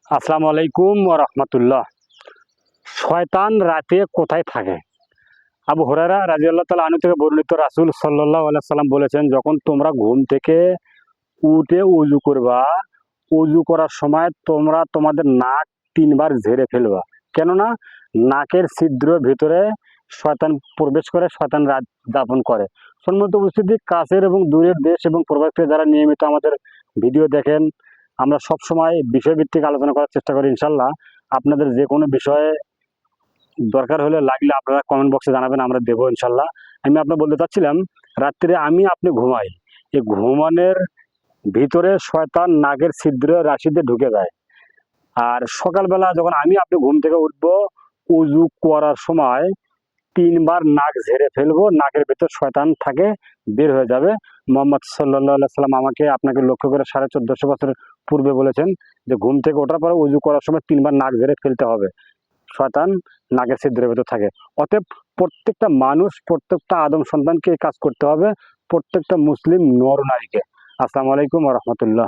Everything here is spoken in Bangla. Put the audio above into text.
আসসালামু আলাইকুম ওয়া রাহমাতুল্লাহ। শয়তান রাতে কোথায় থাকে? আবু হুরায়রা রাদিয়াল্লাহু তাআলা আনহু থেকে বর্ণিত, রাসূল সাল্লাল্লাহু আলাইহি সাল্লাম বলেছেন, যখন তোমরা ঘুম থেকে উঠে ওযু করবা, ওযু করার সময় তোমরা তোমাদের নাক ৩ বার ঝেড়ে ফেলবা। কেননা নাকের ছিদ্রের ভিতরে শয়তান প্রবেশ করে, শয়তান রাত যাপন করে। সম্মানিত উপস্থিতি, কাছের এবং দূরের দেশ এবং প্রবাস থেকে যারা নিয়মিত আমাদের ভিডিও দেখেন, আমরা সবসময় বিষয়ভিত্তিক আলোচনা করার চেষ্টা করি ইনশাআল্লাহ। আপনাদের যে কোনো বিষয়ে দরকার হলে লাগলে আপনারা কমেন্ট বক্সে জানাবেন, আমরা দেবো ইনশাআল্লাহ। আমি আপনার বলতে চাচ্ছিলাম, রাত্রে আপনি ঘুমাই, এই ঘুমানোর ভিতরে শয়তান নাকের ছিদ্র রাশিতে ঢুকে যায়। আর সকালবেলা যখন আপনি ঘুম থেকে উঠবো, উযু করার সময় ৩ বার নাক ঝেড়ে ফেলবো, নাকের ভেতর শয়তান থাকে, বের হয়ে যাবে। মুহাম্মদ সাল্লাল্লাহু আলাইহি সাল্লাম আপনাকে লক্ষ্য করে ১৪৫০ বছর পূর্বে বলেছেন যে ঘুম থেকে ওঠার পরে উযু করার সময় ৩ বার নাক ঝেড়ে ফেলতে হবে, শয়তান নাকের ছিদ্রের ভেতর থাকে। অতএব প্রত্যেকটা মানুষ, প্রত্যেকটা আদম সন্তানকে এই কাজ করতে হবে, প্রত্যেকটা মুসলিম নর নারীকে। আসসালামু আলাইকুম ওয়া রাহমাতুল্লাহ।